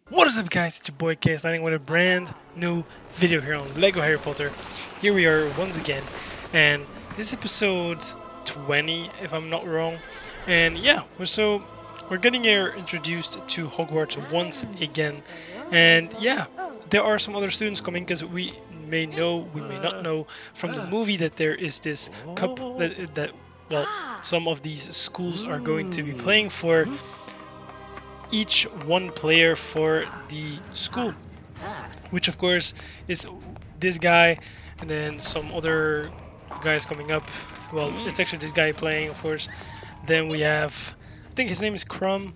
What is up, guys? It's your boy K starting with a brand new video here on Lego Harry Potter. Here we are once again, and this is episode 20 if I'm not wrong. And yeah, we're getting here introduced to Hogwarts once again. And yeah, there are some other students coming because we may not know from the movie that there is this cup that well, some of these schools are going to be playing for each one player for the school, which of course is this guy, and then some other guys coming up. Well, it's actually this guy playing, of course. Then we have, I think his name is Crumb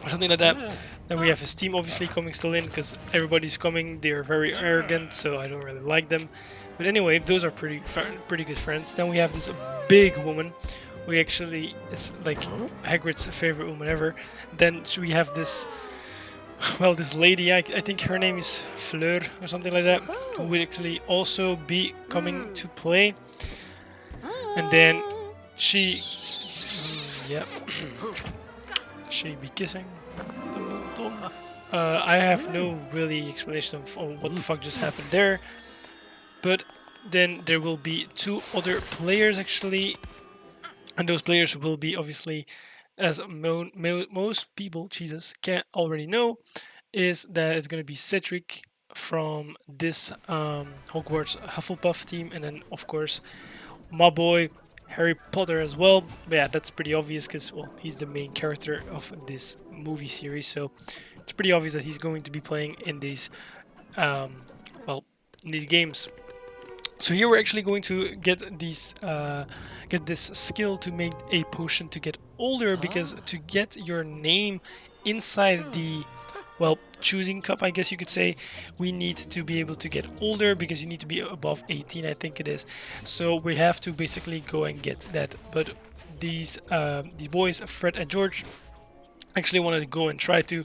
or something like that. Then we have his team obviously coming still in because everybody's coming. They're very arrogant, so I don't really like them. But anyway, those are pretty good friends. Then we have this big woman. We actually, it's like Hagrid's favorite woman ever. Then we have this, well, this lady. I think her name is Fleur or something like that, who will actually also be coming to play. And then she, yeah, she be kissing. I have no really explanation of what the fuck just happened there, but then there will be two other players actually, and those players will be obviously, as most people, Jesus, can already know, is that it's going to be Cedric from this Hogwarts Hufflepuff team, and then of course my boy Harry Potter as well. But yeah, that's pretty obvious because, well, he's the main character of this movie series, so it's pretty obvious that he's going to be playing in these, well, in these games. So here we're actually going to get this skill to make a potion to get older, because to get your name inside the, well, choosing cup, I guess you could say, we need to be able to get older because you need to be above 18, I think it is. So we have to basically go and get that. But these boys, Fred and George, actually wanted to go and try to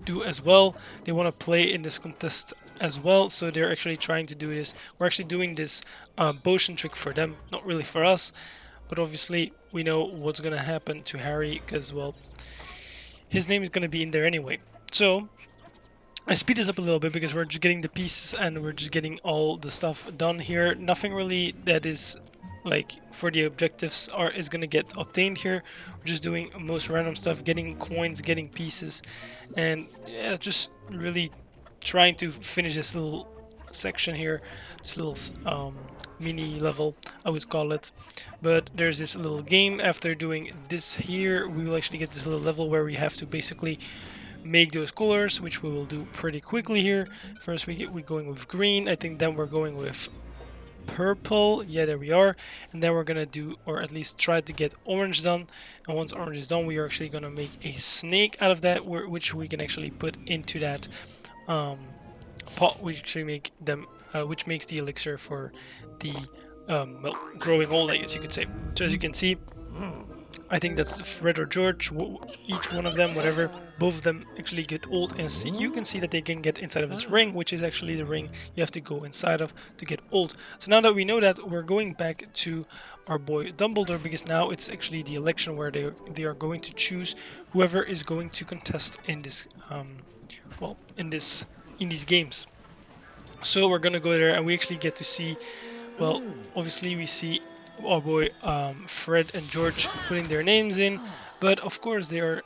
do as well. They want to play in this contest as well, so they're actually trying to do this. We're actually doing this potion trick for them, not really for us, but obviously we know what's gonna happen to Harry because, well, his name is gonna be in there anyway. So I speed this up a little bit because we're just getting the pieces and we're just getting all the stuff done here. Nothing really that is like for the objectives is gonna get obtained here. We're just doing most random stuff, getting coins, getting pieces, and yeah, just really trying to finish this little section here, this little mini level, I would call it. But there's this little game. After doing this here, we will actually get this little level where we have to basically make those colors, which we will do pretty quickly here. First we're going with green, I think, then we're going with purple, yeah, there we are, and then we're gonna do, or at least try to get orange done. And once orange is done, we are actually gonna make a snake out of that, which we can actually put into that pot, which actually make them which makes the elixir for the well, growing old, I guess you could say. So as you can see, I think that's Fred or George, each one of them, whatever, both of them actually get old, and you can see that they can get inside of this ring, which is actually the ring you have to go inside of to get old. So now that we know that, we're going back to our boy Dumbledore, because now it's actually the election where they are going to choose whoever is going to contest in this well, in these games. So we're gonna go there and we actually get to see, well, obviously we see our boy Fred and George putting their names in, but of course the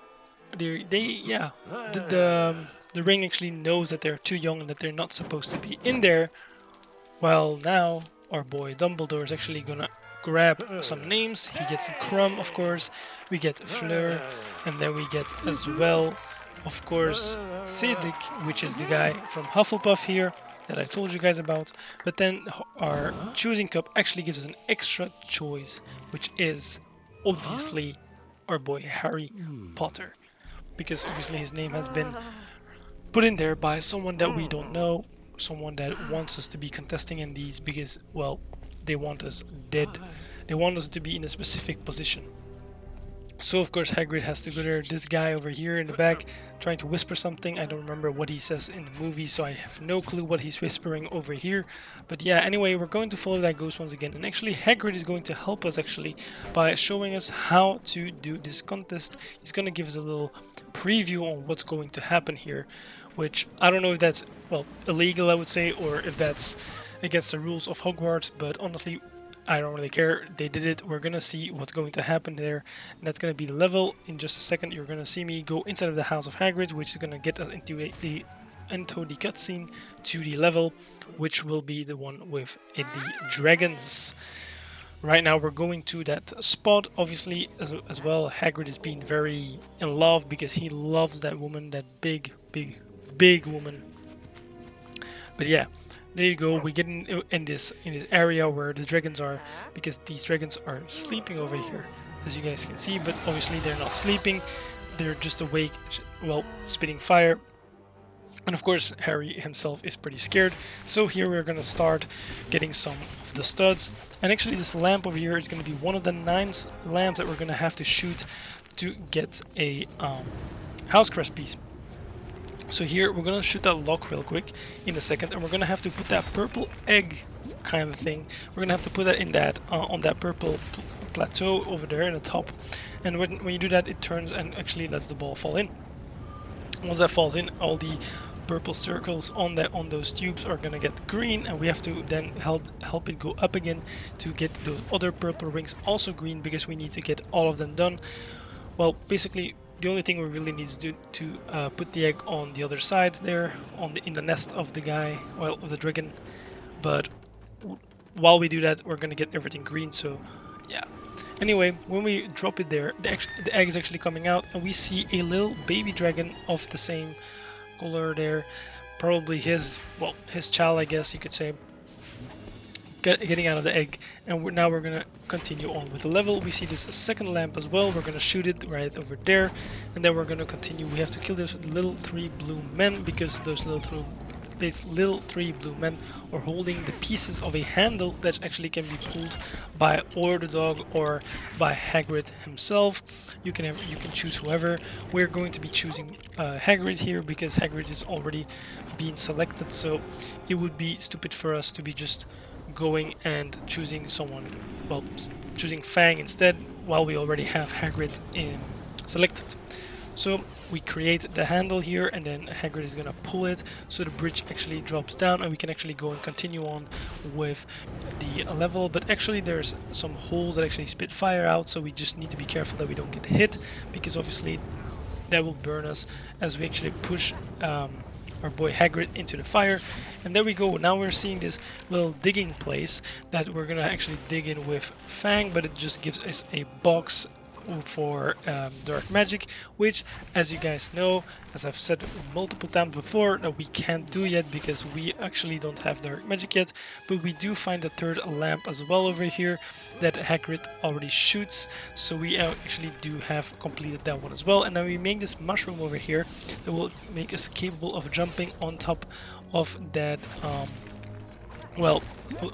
ring actually knows that they're too young and that they're not supposed to be in there. Well, now our boy Dumbledore is actually gonna grab some names. He gets Crumb, of course, we get Fleur, and then we get as well, of course, Cedric, which is the guy from Hufflepuff here that I told you guys about. But then our choosing cup actually gives us an extra choice, which is obviously our boy Harry Potter, because obviously his name has been put in there by someone that we don't know, someone that wants us to be contesting in these because, well, they want us dead. They want us to be in a specific position. So of course Hagrid has to go there. This guy over here in the back trying to whisper something. I don't remember what he says in the movie, so I have no clue what he's whispering over here. But yeah, anyway, we're going to follow that ghost once again. And actually Hagrid is going to help us actually by showing us how to do this contest. He's going to give us a little preview on what's going to happen here, which I don't know if that's, well, illegal I would say, or if that's against the rules of Hogwarts, but honestly I don't really care. They did it. We're gonna see what's going to happen there, and that's gonna be the level. In just a second, you're gonna see me go inside of the House of Hagrid, which is gonna get us into the cutscene to the level, which will be the one with the dragons. Right now, we're going to that spot. Obviously, as well, Hagrid is being very in love because he loves that woman, that big woman. But yeah. There you go, we get in this area where the dragons are, because these dragons are sleeping over here, as you guys can see, but obviously they're not sleeping, they're just awake, well, spitting fire. And of course Harry himself is pretty scared, so here we're gonna start getting some of the studs. And actually this lamp over here is gonna be one of the 9 lamps that we're gonna have to shoot to get a house crest piece. So here we're gonna shoot that lock real quick in a second, and we're gonna have to put that purple egg kind of thing. We're gonna have to put that in that on that purple plateau over there in the top. And when you do that, it turns and actually lets the ball fall in. Once that falls in, all the purple circles on those tubes are gonna get green, and we have to then help it go up again to get those other purple rings also green, because we need to get all of them done. Well, basically the only thing we really need to do to put the egg on the other side there, in the nest of the guy, well, of the dragon. But while we do that, we're gonna get everything green. So yeah. Anyway, when we drop it there, the egg is actually coming out, and we see a little baby dragon of the same color there, probably his child, I guess you could say, getting out of the egg. And now we're gonna continue on with the level. We see this second lamp as well. We're gonna shoot it right over there, and then we're gonna continue. We have to kill those little 3 blue men, because these little 3 blue men are holding the pieces of a handle that actually can be pulled by or the dog or by Hagrid himself. You can choose whoever. We're going to be choosing Hagrid here, because Hagrid is already being selected, so it would be stupid for us to be just going and choosing someone, well, choosing Fang instead, while we already have Hagrid selected. So we create the handle here, and then Hagrid is gonna pull it, so the bridge actually drops down, and we can actually go and continue on with the level. But actually there's some holes that actually spit fire out, so we just need to be careful that we don't get hit, because obviously that will burn us as we actually push our boy Hagrid into the fire. And there we go. Now we're seeing this little digging place that we're gonna actually dig in with Fang, but it just gives us a box for dark magic, which, as you guys know, as I've said multiple times before, that we can't do yet because we actually don't have dark magic yet. But we do find the 3rd lamp as well over here that Hagrid already shoots, so we actually do have completed that one as well. And now we make this mushroom over here that will make us capable of jumping on top of that well,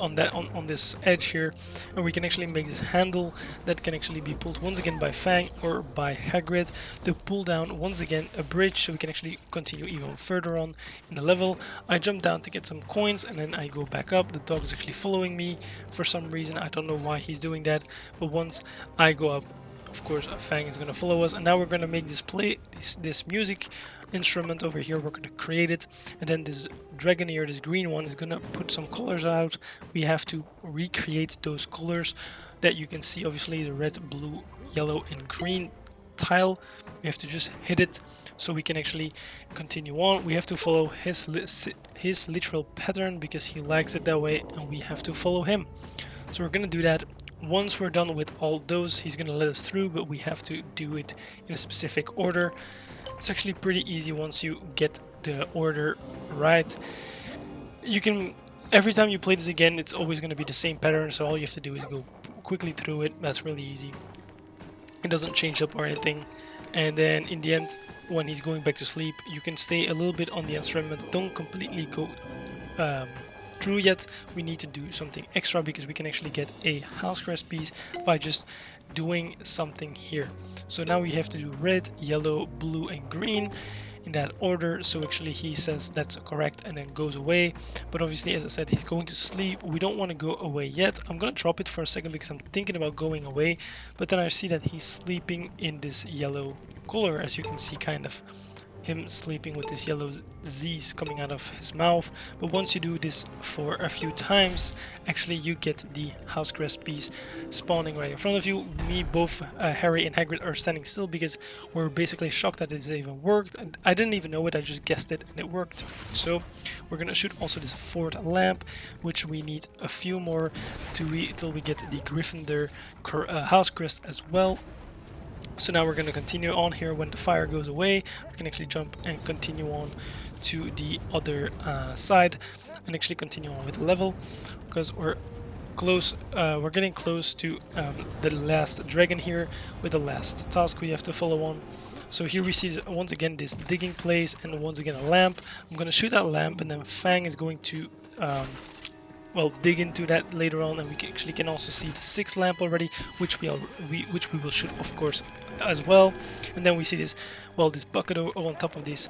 on this edge here, and we can actually make this handle that can actually be pulled once again by Fang or by Hagrid to pull down once again a bridge, so we can actually continue even further on in the level. I jump down to get some coins, and then I go back up. The dog is actually following me for some reason. I don't know why he's doing that, but once I go up, of course Fang is gonna follow us. And now we're gonna make this music instrument over here. We're going to create it, and then this dragon here, this green one, is gonna put some colors out. We have to recreate those colors that you can see, obviously the red, blue, yellow and green tile. We have to just hit it so we can actually continue on. We have to follow his literal pattern because he likes it that way, and we have to follow him. So we're gonna do that. Once we're done with all those, he's gonna let us through, but we have to do it in a specific order. It's actually pretty easy once you get the order right. You can, every time you play this again, it's always going to be the same pattern, so all you have to do is go quickly through it. That's really easy. It doesn't change up or anything. And then in the end, when he's going back to sleep, you can stay a little bit on the instrument. Don't completely go through yet. We need to do something extra because we can actually get a house crest piece by just doing something here. So now we have to do red, yellow, blue and green in that order. So actually he says that's correct and then goes away, but obviously, as I said, he's going to sleep. We don't want to go away yet. I'm gonna drop it for a second because I'm thinking about going away, but then I see that he's sleeping in this yellow color, as you can see, kind of him sleeping with this yellow Z's coming out of his mouth. But once you do this for a few times, actually you get the house crest piece spawning right in front of you. Me, both Harry and Hagrid are standing still because we're basically shocked that it even worked, and I didn't even know it, I just guessed it and it worked. So we're gonna shoot also this fourth lamp, which we need a few more till we get the Gryffindor house crest as well. So now we're going to continue on here. When the fire goes away, we can actually jump and continue on to the other side and actually continue on with the level, because we're close. We're getting close to the last dragon here with the last task we have to follow on. So here we see once again this digging place and once again a lamp. I'm going to shoot that lamp and then Fang is going to well, dig into that later on, and we actually can also see the sixth lamp already, which we will shoot, of course, as well. And then we see this, well, this bucket on top of this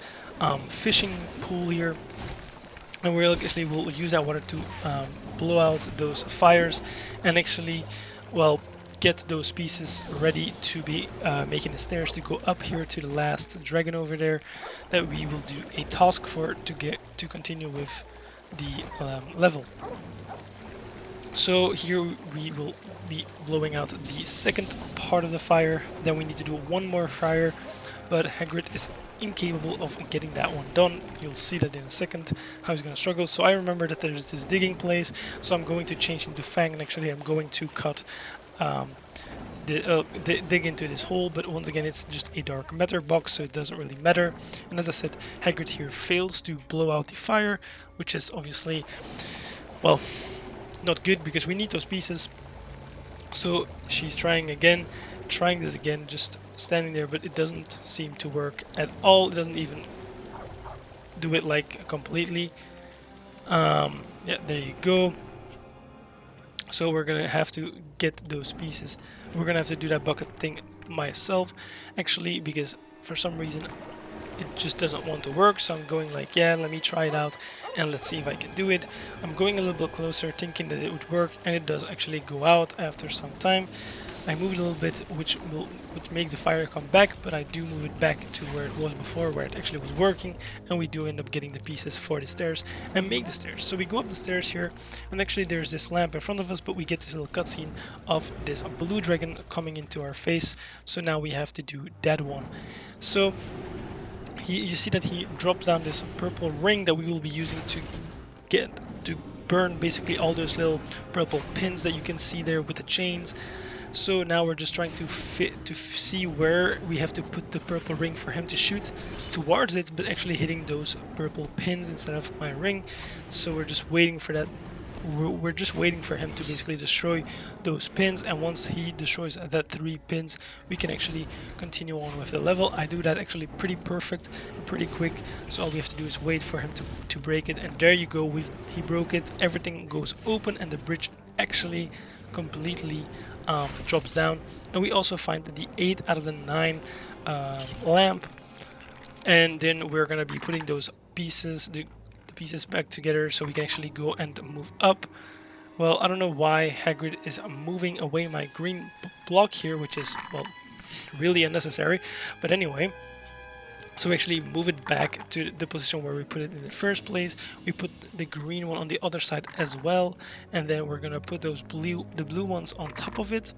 fishing pool here, and we actually will use that water to blow out those fires and actually, well, get those pieces ready to be making the stairs to go up here to the last dragon over there that we will do a task for to continue with the level. So here we will be blowing out the second part of the fire. Then we need to do one more fire, but Hagrid is incapable of getting that one done. You'll see that in a second how he's going to struggle. So I remember that there's this digging place, so I'm going to change into Fang, and actually I'm going to cut dig into this hole, but once again it's just a dark matter box, so it doesn't really matter. And as I said, Hagrid here fails to blow out the fire, which is obviously, well, not good because we need those pieces. So she's trying this again, just standing there, but it doesn't seem to work at all. It doesn't even do it like completely. Yeah, there you go. So we're gonna have to get those pieces. We're gonna have to do that bucket thing myself, actually, because for some reason it just doesn't want to work. So I'm going like, yeah, let me try it out and let's see if I can do it. I'm going a little bit closer, thinking that it would work, and it does actually go out after some time. I moved a little bit, which makes the fire come back, but I do move it back to where it was before, where it actually was working, and we do end up getting the pieces for the stairs and make the stairs. So we go up the stairs here, and actually there's this lamp in front of us, but we get this little cutscene of this blue dragon coming into our face. So now we have to do that one. So you see that he drops down this purple ring that we will be using to burn basically all those little purple pins that you can see there with the chains. So now we're just trying to see where we have to put the purple ring for him to shoot towards it, but actually hitting those purple pins instead of my ring. So we're just waiting for that. We're just waiting for him to basically destroy those pins, and once he destroys that 3 pins, we can actually continue on with the level. I do that actually pretty perfect and pretty quick, so all we have to do is wait for him to break it, and there you go, he broke it. Everything goes open and the bridge actually completely drops down. And we also find the 8 out of the 9 lamp, and then we're gonna be putting those pieces, the pieces back together, so we can actually go and move up. Well, I don't know why Hagrid is moving away my green block here, which is, well, really unnecessary, but anyway. So we actually move it back to the position where we put it in the first place. We put the green one on the other side as well, and then we're gonna put the blue ones on top of it,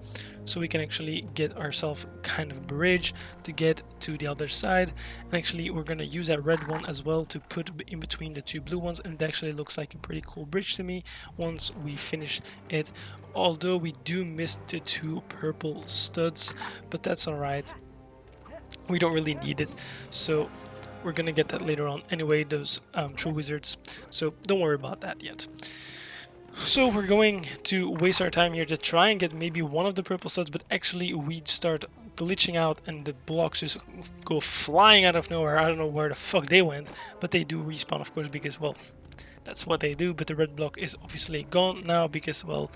so we can actually get ourselves kind of bridge to get to the other side. And actually we're gonna use that red one as well to put in between the 2 blue ones, and it actually looks like a pretty cool bridge to me once we finish it. Although we do miss the 2 purple studs, but that's alright. We don't really need it, so we're gonna get that later on anyway, those true wizards, so don't worry about that yet. So we're going to waste our time here to try and get maybe one of the purple studs, but actually we start glitching out and the blocks just go flying out of nowhere. I don't know where the fuck they went, but they do respawn, of course, because, well, that's what they do. But the red block is obviously gone now because, well,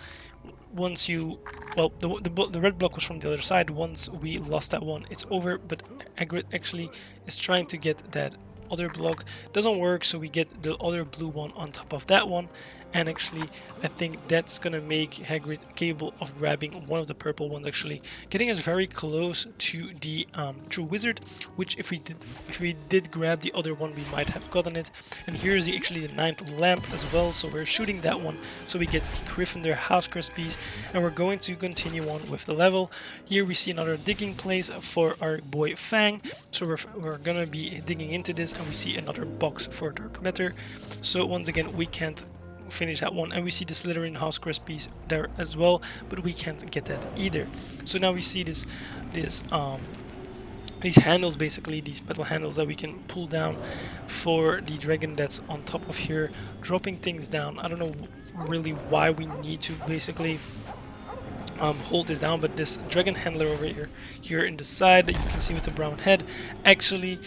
once you, well, the red block was from the other side. Once we lost that one, it's over. But HAGRID actually is trying to get that other block. Doesn't work, so we get the other blue one on top of that one. And actually, I think that's gonna make HAGRID capable of grabbing one of the purple ones, actually getting us very close to the true wizard. Which, if we did grab the other one, we might have gotten it. And here's actually the 9th lamp as well. So we're shooting that one, so we get the Gryffindor house crest piece, and we're going to continue on with the level. Here we see another digging place for our boy Fang. So we're gonna be digging into this, and we see another box for dark matter. So once again, we can't finish that one, and we see the Slytherin house crest piece there as well, but we can't get that either. So now we see these handles, basically these metal handles that we can pull down for the dragon that's on top of here, dropping things down. I don't know really why we need to basically hold this down, but this dragon handler over here in the side that you can see with the brown head actually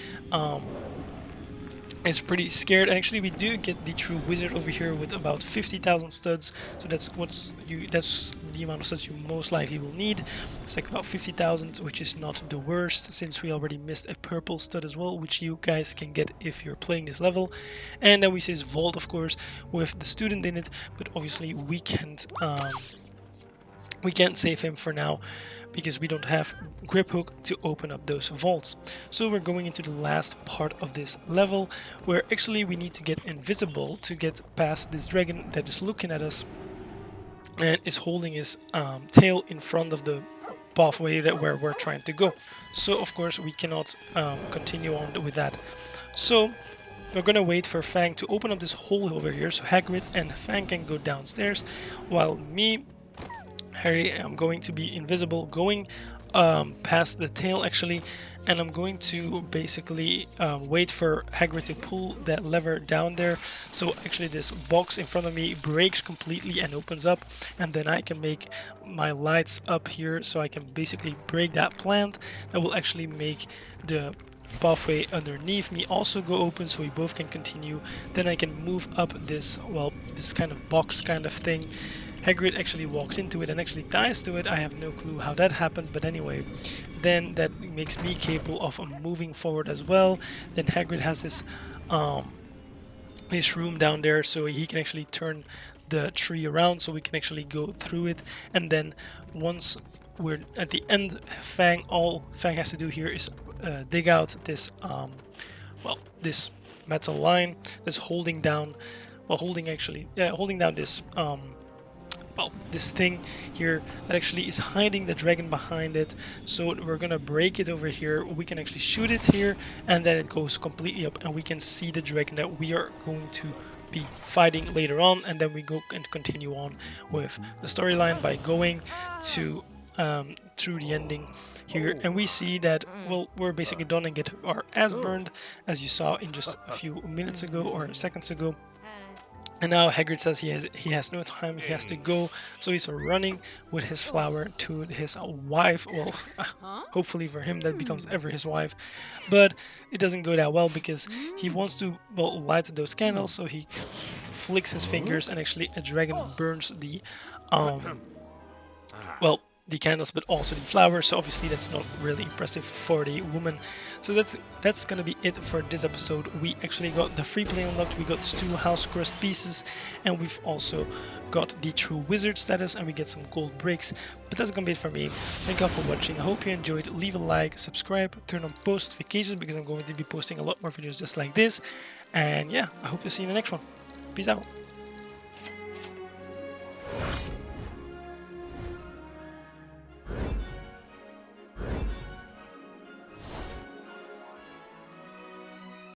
is pretty scared. And actually we do get the true wizard over here with about 50,000 studs, so that's the amount of studs you most likely will need. It's like about 50,000, which is not the worst, since we already missed a purple stud as well, which you guys can get if you're playing this level. And then we see this vault, of course, with the student in it, but obviously we can't save him for now because we don't have grip hook to open up those vaults. So we're going into the last part of this level, where actually we need to get invisible to get past this dragon that is looking at us and is holding his tail in front of the pathway where we're trying to go. So of course we cannot continue on with that. So we're gonna wait for Fang to open up this hole over here, so HAGRID and Fang can go downstairs, while me, Harry, I'm going to be invisible, going past the tail actually, and I'm going to basically wait for HAGRID to pull that lever down there. So actually this box in front of me breaks completely and opens up, and then I can make my lights up here, so I can basically break that plant. That will actually make the pathway underneath me also go open, so we both can continue. Then I can move up this, well, this kind of box kind of thing. HAGRID actually walks into it and actually dies to it. I have no clue how that happened, but anyway, then that makes me capable of moving forward as well. Then HAGRID has this room down there, so he can actually turn the tree around, so we can actually go through it. And then once we're at the end, all Fang has to do here is dig out this this metal line that's holding down, holding down this this thing here that actually is hiding the dragon behind it. So we're gonna break it over here. We can actually shoot it here, and then it goes completely up, and we can see the dragon that we are going to be fighting later on. And then we go and continue on with the storyline by going to through the ending here, and we see that, well, we're basically done and get our ass burned, as you saw in just a few minutes ago or seconds ago. And now HAGRID says he has no time, he has to go, so he's running with his flower to his wife. Well, hopefully for him that becomes ever his wife, but it doesn't go that well because he wants to, well, light those candles, so he flicks his fingers and actually a dragon burns the the candles, but also the flowers. So obviously that's not really impressive for the woman. So that's gonna be it for this episode. We actually got the free play unlocked, we got 2 house crest pieces, and we've also got the true wizard status, and we get some gold bricks. But that's gonna be it for me. Thank you all for watching. I hope you enjoyed. Leave a like, subscribe, turn on post notifications, because I'm going to be posting a lot more videos just like this. And yeah, I hope to see you in the next one. Peace out.